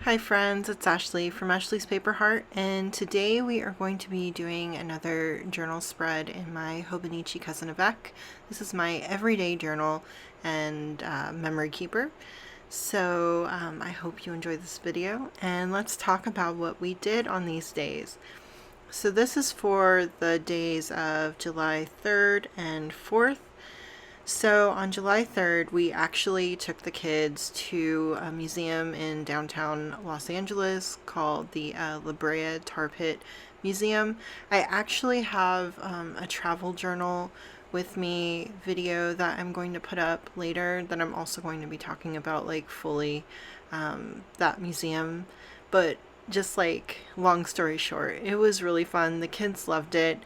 Hi friends, it's Ashley from Ashley's Paper Heart, and today we are going to be doing another journal spread in my Hobonichi Cousin AVEC. This is my everyday journal and memory keeper. So I hope you enjoy this video, and let's talk about what we did on these days. So this is for the days of July 3rd and 4th. So on July 3rd, we actually took the kids to a museum in downtown Los Angeles called the La Brea Tar Pit Museum. I actually have a travel journal with me video that I'm going to put up later that I'm also going to be talking about like fully that museum. But just like long story short, it was really fun. The kids loved it.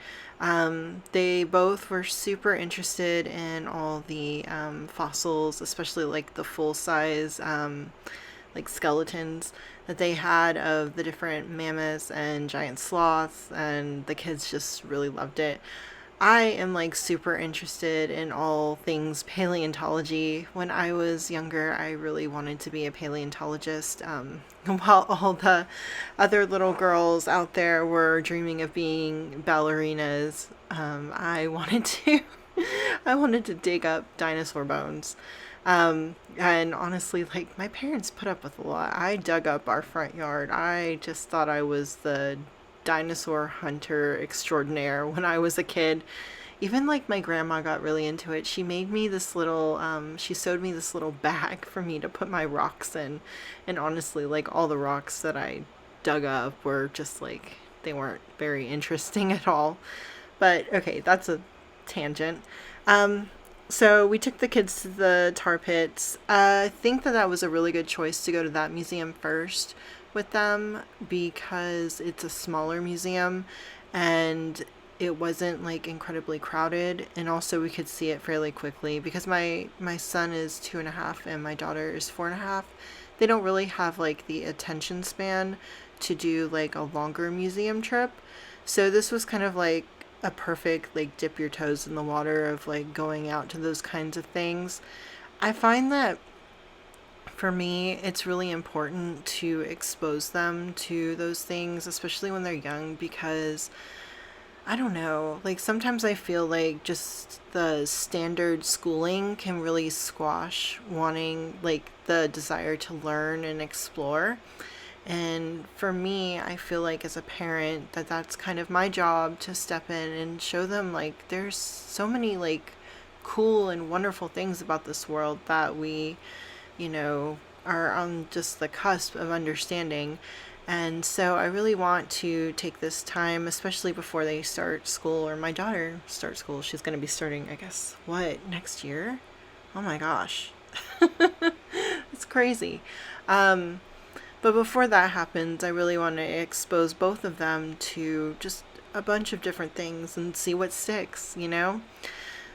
They both were super interested in all the fossils, especially like the full size like skeletons that they had of the different mammoths and giant sloths, and the kids just really loved it. I am like super interested in all things paleontology. When I was younger, I really wanted to be a paleontologist. While all the other little girls out there were dreaming of being ballerinas, I wanted to I wanted to dig up dinosaur bones. And honestly, like my parents put up with a lot. I dug up our front yard. I just thought I was the dinosaur hunter extraordinaire when I was a kid. Even like my grandma got really into it. She made me this little, she sewed me this little bag for me to put my rocks in. And honestly, like all the rocks that I dug up were just like, they weren't very interesting at all. But okay, that's a tangent. So we took the kids to the tar pits. I think that was a really good choice to go to that museum first with them because it's a smaller museum and it wasn't like incredibly crowded, and also we could see it fairly quickly because my son is 2.5 and my daughter is 4.5. They don't really have like the attention span to do like a longer museum trip, so this was kind of like a perfect like dip your toes in the water of like going out to those kinds of things. I find that for me, it's really important to expose them to those things, especially when they're young, because I don't know, like sometimes I feel like just the standard schooling can really squash wanting like the desire to learn and explore. And for me, I feel like as a parent that that's kind of my job to step in and show them like there's so many like cool and wonderful things about this world that we, are on just the cusp of understanding. And so I really want to take this time, especially before they start school, or my daughter starts school. She's going to be starting, I guess, next year? Oh my gosh. It's crazy. But before that happens, I really want to expose both of them to just a bunch of different things and see what sticks.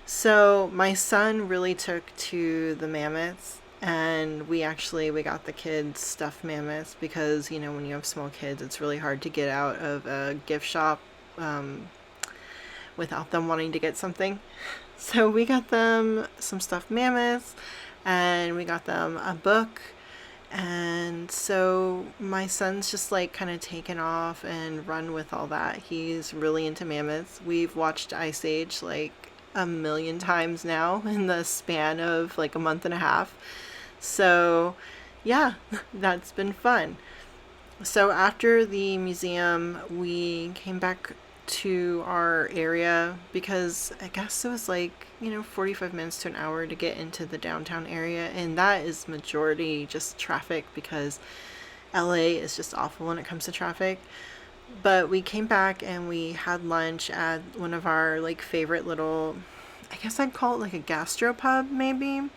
So my son really took to the mammoths, and we got the kids stuffed mammoths because when you have small kids, it's really hard to get out of a gift shop without them wanting to get something. So we got them some stuffed mammoths, and we got them a book. And so my son's just like kind of taken off and run with all that. He's really into mammoths. We've watched Ice Age like a million times now in the span of like a month and a half. So yeah, that's been fun. So after the museum, we came back to our area because I guess it was like 45 minutes to an hour to get into the downtown area, and that is majority just traffic because LA is just awful when it comes to traffic. But we came back and we had lunch at one of our like favorite little, I guess I'd call it like a gastropub maybe.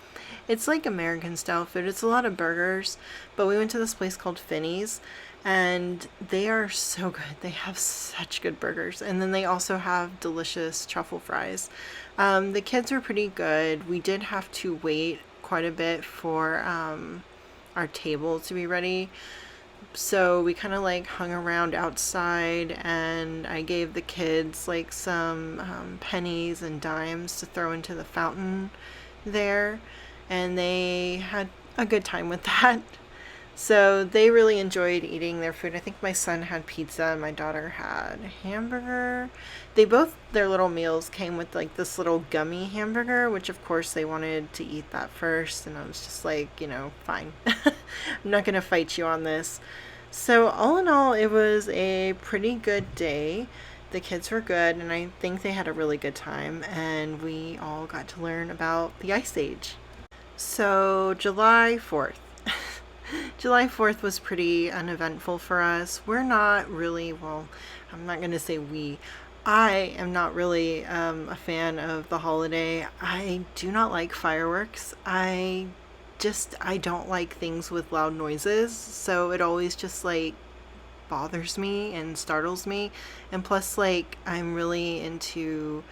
It's like American style food. It's a lot of burgers, but we went to this place called Finney's, and they are so good. They have such good burgers, and then they also have delicious truffle fries. The kids were pretty good. We did have to wait quite a bit for our table to be ready, so we kind of like hung around outside, and I gave the kids like some pennies and dimes to throw into the fountain there, and they had a good time with that. So they really enjoyed eating their food. I think my son had pizza and my daughter had hamburger. They both, their little meals came with like this little gummy hamburger, which of course they wanted to eat that first. And I was just like, fine. I'm not going to fight you on this. So, all in all, it was a pretty good day. The kids were good, and I think they had a really good time, and we all got to learn about the Ice Age. So, July 4th. July 4th was pretty uneventful for us. We're not really, well, I'm not going to say we. I am not really a fan of the holiday. I do not like fireworks. I don't like things with loud noises, so it always just like bothers me and startles me. And plus, like, I'm really into,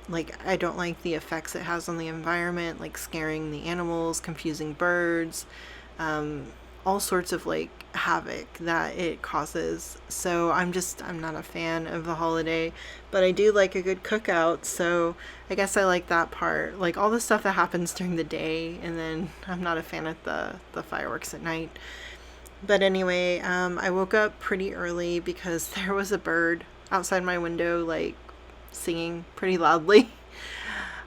like, I don't like the effects it has on the environment, like scaring the animals, confusing birds, um, all sorts of like havoc that it causes. So I'm not a fan of the holiday, but I do like a good cookout. So I guess I like that part, like all the stuff that happens during the day, and then I'm not a fan of the fireworks at night. But anyway, I woke up pretty early because there was a bird outside my window, like singing pretty loudly.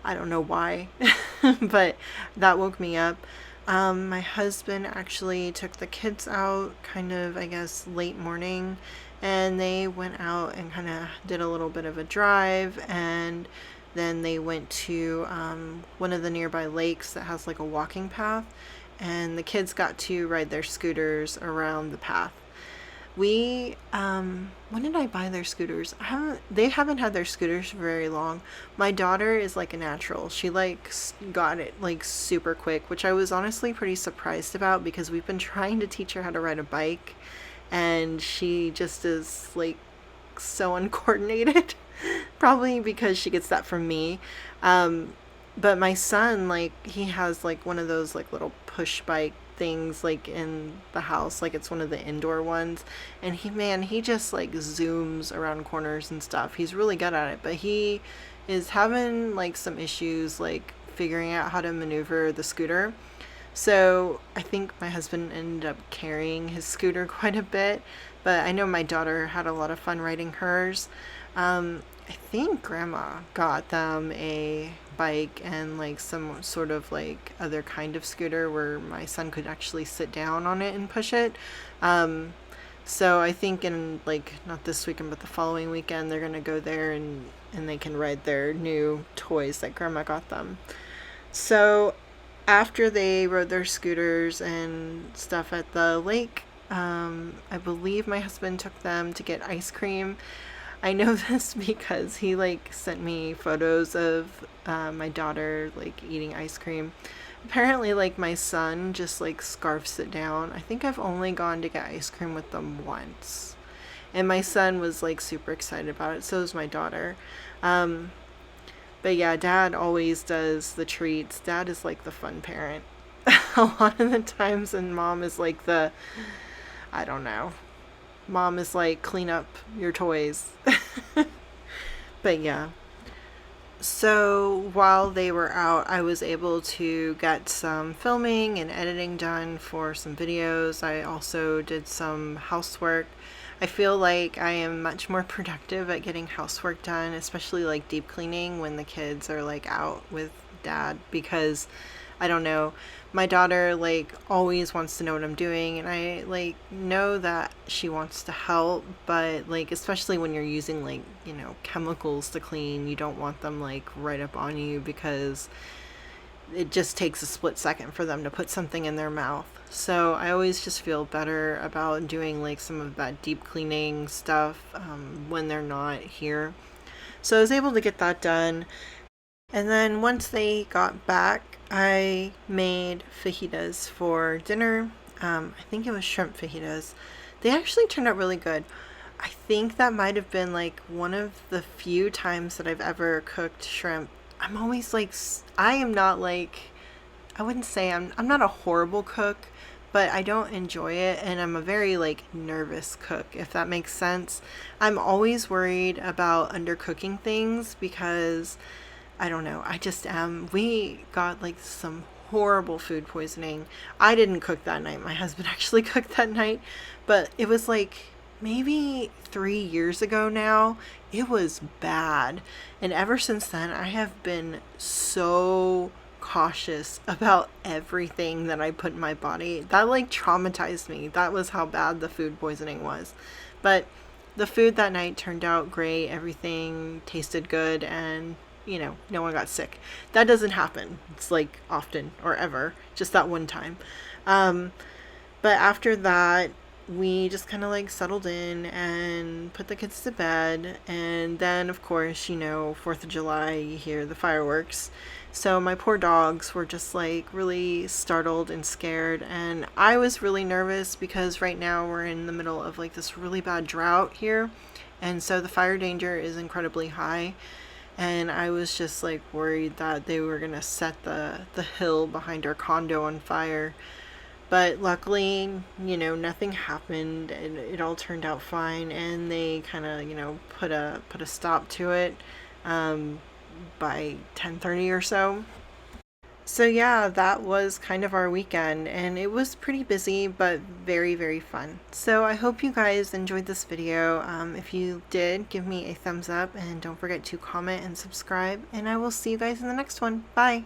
I don't know why, but that woke me up. My husband actually took the kids out kind of, I guess, late morning, and they went out and kind of did a little bit of a drive, and then they went to one of the nearby lakes that has like a walking path, and the kids got to ride their scooters around the path. When did I buy their scooters? They haven't had their scooters for very long. My daughter is like a natural. She like got it like super quick, which I was honestly pretty surprised about because we've been trying to teach her how to ride a bike, and she just is like so uncoordinated. Probably because she gets that from me. But my son, like, he has like one of those like little push bike things like in the house, like it's one of the indoor ones, and he just like zooms around corners and stuff. He's really good at it, but he is having like some issues like figuring out how to maneuver the scooter. So I think my husband ended up carrying his scooter quite a bit, but I know my daughter had a lot of fun riding hers. I think grandma got them a bike and like some sort of like other kind of scooter where my son could actually sit down on it and push it. So I think in like not this weekend but the following weekend they're gonna go there and they can ride their new toys that grandma got them. So after they rode their scooters and stuff at the lake, I believe my husband took them to get ice cream. I know this because he like sent me photos of my daughter like eating ice cream. Apparently, like my son just like scarfs it down. I think I've only gone to get ice cream with them once, and my son was like super excited about it. So was my daughter. But yeah, Dad always does the treats. Dad is like the fun parent a lot of the times, and Mom is like I don't know. Mom is like, clean up your toys. But yeah. So while they were out, I was able to get some filming and editing done for some videos. I also did some housework. I feel like I am much more productive at getting housework done, especially like deep cleaning when the kids are like out with Dad, because I don't know, my daughter like always wants to know what I'm doing, and I like know that she wants to help, but like especially when you're using like, chemicals to clean, you don't want them like right up on you because it just takes a split second for them to put something in their mouth. So I always just feel better about doing like some of that deep cleaning stuff when they're not here. So I was able to get that done. And then once they got back, I made fajitas for dinner. I think it was shrimp fajitas. They actually turned out really good. I think that might have been like one of the few times that I've ever cooked shrimp. I'm always like, I am not like, I wouldn't say I'm not a horrible cook, but I don't enjoy it, and I'm a very like nervous cook, if that makes sense. I'm always worried about undercooking things because I don't know, I just am. We got like some horrible food poisoning. I didn't cook that night. My husband actually cooked that night, but it was like maybe 3 years ago now. It was bad. And ever since then, I have been so cautious about everything that I put in my body. That like traumatized me. That was how bad the food poisoning was. But the food that night turned out great. Everything tasted good, and no one got sick. That doesn't happen. It's like often or ever, just that one time. But after that, we just kind of like settled in and put the kids to bed. And then, of course, 4th of July, you hear the fireworks. So my poor dogs were just like really startled and scared. And I was really nervous because right now we're in the middle of like this really bad drought here. And so the fire danger is incredibly high. And I was just like worried that they were going to set the hill behind our condo on fire. But luckily, nothing happened, and it all turned out fine, and they kind of, put a stop to it by 10:30 or so. So yeah, that was kind of our weekend, and it was pretty busy, but very, very fun. So I hope you guys enjoyed this video. If you did, give me a thumbs up, and don't forget to comment and subscribe, and I will see you guys in the next one. Bye!